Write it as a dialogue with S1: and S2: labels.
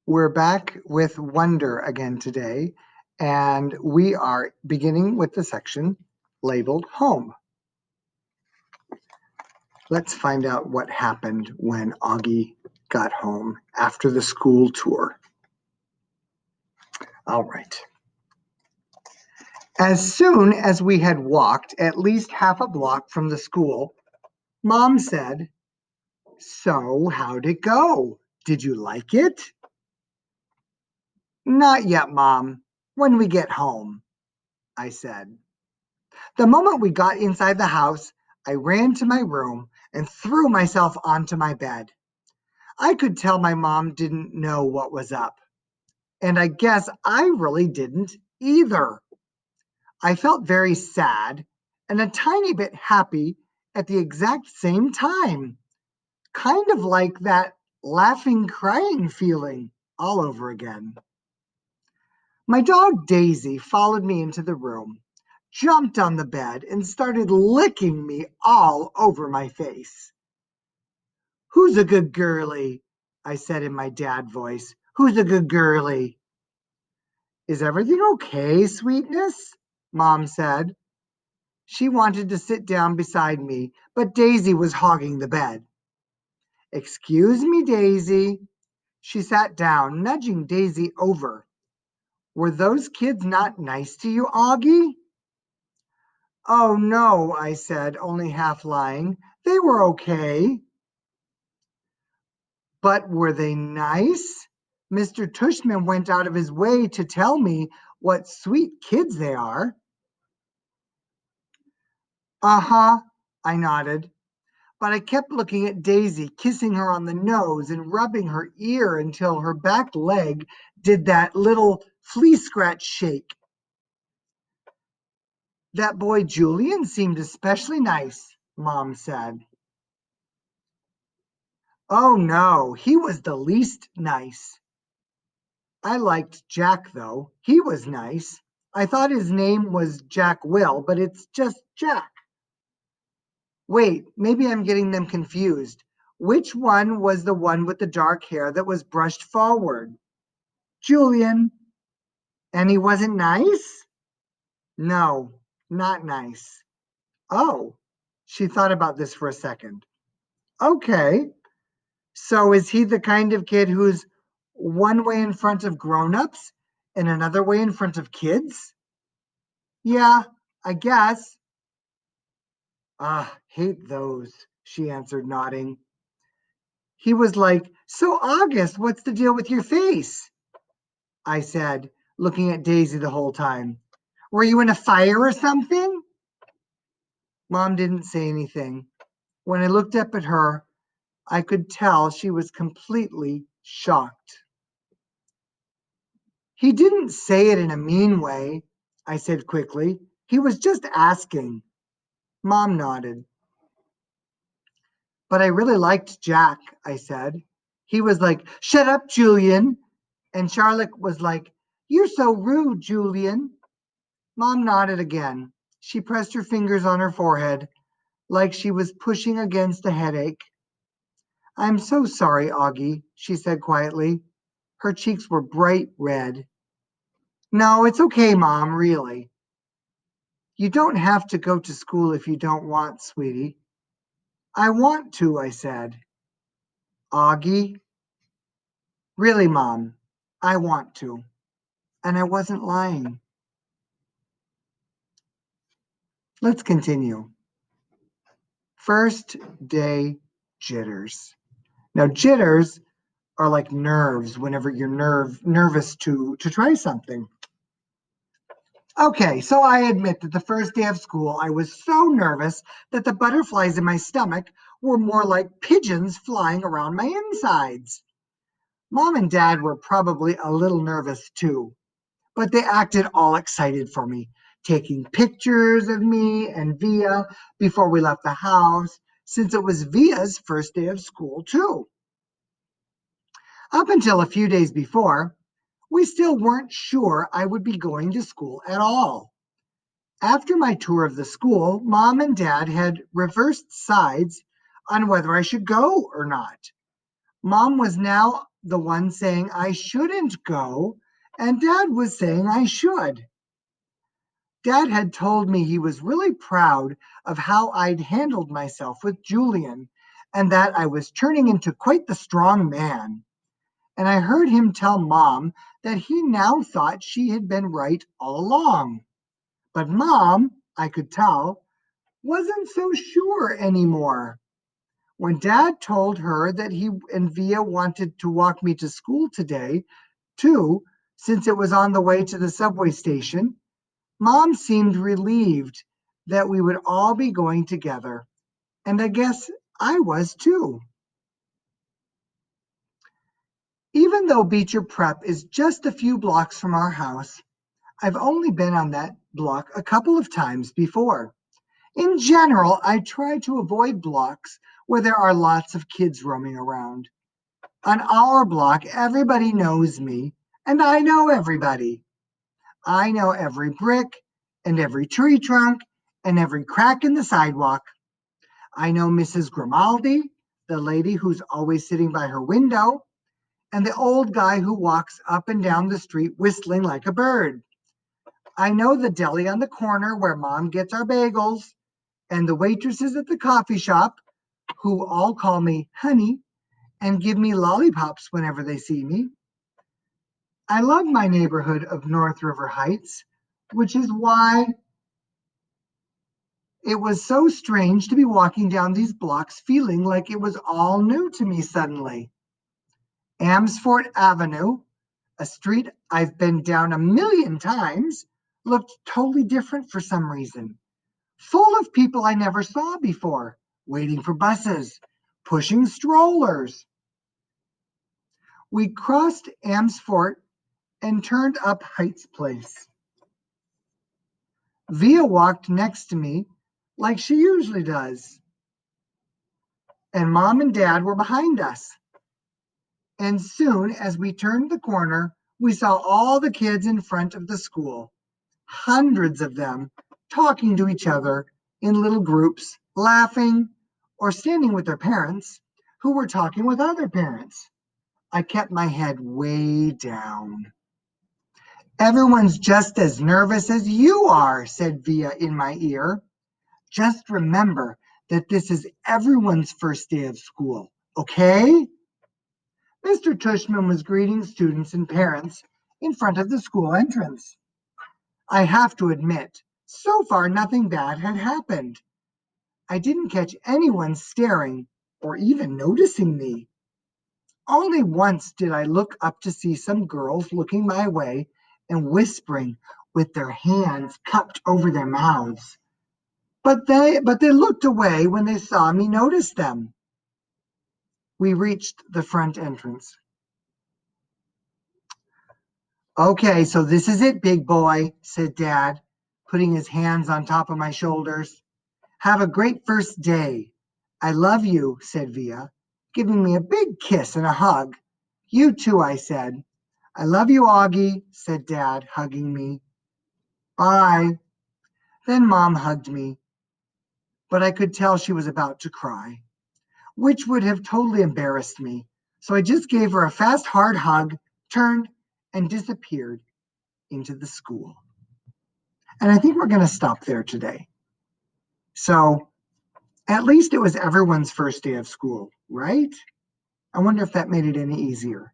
S1: We're back with wonder again today, and we are beginning with the section labeled home. Let's find out what happened when Auggie got home after the school tour. All right. As soon as we had walked at least half a block from the school, Mom said, "So, how'd it go? Did you like it?" "Not yet, Mom. When we get home," I said. The moment we got inside the house, I ran to my room and threw myself onto my bed. I could tell my mom didn't know what was up, and I guess I really didn't either. I felt very sad and a tiny bit happy at the exact same time, kind of like that laughing, crying feeling all over again. My dog Daisy followed me into the room, jumped on the bed, and started licking me all over my face. "Who's a good girlie?" I said in my dad voice. "Who's a good girlie?" "Is everything okay, sweetness?" Mom said. She wanted to sit down beside me, but Daisy was hogging the bed. "Excuse me, Daisy." She sat down, nudging Daisy over. "Were those kids not nice to you, Auggie?" "Oh, no," I said, only half lying. "They were okay." "But were they nice? Mr. Tushman went out of his way to tell me what sweet kids they are." "Uh-huh," I nodded. But I kept looking at Daisy, kissing her on the nose and rubbing her ear until her back leg did that little flea scratch shake. "That boy Julian seemed especially nice," Mom said. "Oh no, he was the least nice. I liked Jack though. He was nice. I thought his name was Jack Will, but it's just Jack." "Wait, maybe I'm getting them confused. Which one was the one with the dark hair that was brushed forward?" "Julian." "And he wasn't nice?" "No, not nice." "Oh." She thought about this for a second. "Okay. So is he the kind of kid who's one way in front of grown-ups and another way in front of kids?" "Yeah, I guess." "Ah, hate those," she answered, nodding. He was like, "So, August, what's the deal with your face?" I said, looking at Daisy the whole time. "Were you in a fire or something?" Mom didn't say anything. When I looked up at her, I could tell she was completely shocked. "He didn't say it in a mean way," I said quickly. "He was just asking." Mom nodded. "But I really liked Jack," I said. He was like, "Shut up, Julian." And Charlotte was like, "You're so rude, Julian." Mom nodded again. She pressed her fingers on her forehead like she was pushing against a headache. "I'm so sorry, Auggie," she said quietly. Her cheeks were bright red. "No, it's okay, Mom, really. You don't have to go to school if you don't want, sweetie." "I want to," I said. "Auggie." "Really, Mom, I want to." And I wasn't lying. Let's continue. First day jitters. Now, jitters are like nerves whenever you're nervous to try something. Okay, so I admit that the first day of school, I was so nervous that the butterflies in my stomach were more like pigeons flying around my insides. Mom and Dad were probably a little nervous too, but they acted all excited for me, taking pictures of me and Via before we left the house, since it was Via's first day of school too. Up until a few days before, we still weren't sure I would be going to school at all. After my tour of the school, Mom and Dad had reversed sides on whether I should go or not. Mom was now the one saying I shouldn't go, and Dad was saying I should. Dad had told me he was really proud of how I'd handled myself with Julian and that I was turning into quite the strong man. And I heard him tell Mom that he now thought she had been right all along. But Mom, I could tell, wasn't so sure anymore. When Dad told her that he and Via wanted to walk me to school today, too, since it was on the way to the subway station, Mom seemed relieved that we would all be going together. And I guess I was too. Even though Beecher Prep is just a few blocks from our house, I've only been on that block a couple of times before. In general, I try to avoid blocks where there are lots of kids roaming around. On our block, everybody knows me, and I know everybody. I know every brick and every tree trunk and every crack in the sidewalk. I know Mrs. Grimaldi, the lady who's always sitting by her window, and the old guy who walks up and down the street whistling like a bird. I know the deli on the corner where Mom gets our bagels, and the waitresses at the coffee shop who all call me honey and give me lollipops whenever they see me. I love my neighborhood of North River Heights, which is why it was so strange to be walking down these blocks feeling like it was all new to me suddenly. Amsfort Avenue, a street I've been down a million times, looked totally different for some reason. Full of people I never saw before, waiting for buses, pushing strollers. We crossed Amsfort and turned up Heights Place. Via walked next to me like she usually does, and Mom and Dad were behind us. And soon as we turned the corner, we saw all the kids in front of the school, hundreds of them, talking to each other in little groups, laughing, or standing with their parents, who were talking with other parents. I kept my head way down. Everyone's just as nervous as you are, said Via in my ear. Just remember that this is everyone's first day of school, okay? Mr. Tushman was greeting students and parents in front of the school entrance. I have to admit, so far nothing bad had happened. I didn't catch anyone staring or even noticing me. Only once did I look up to see some girls looking my way and whispering with their hands cupped over their mouths. But they looked away when they saw me notice them. We reached the front entrance. Okay, so this is it, big boy, said Dad, putting his hands on top of my shoulders. Have a great first day. I love you, said Via, giving me a big kiss and a hug. You too, I said. I love you, Auggie, said Dad, hugging me. Bye. Then Mom hugged me, but I could tell she was about to cry, which would have totally embarrassed me. So I just gave her a fast, hard hug, turned, and disappeared into the school. And I think we're going to stop there today. So at least it was everyone's first day of school, right? I wonder if that made it any easier.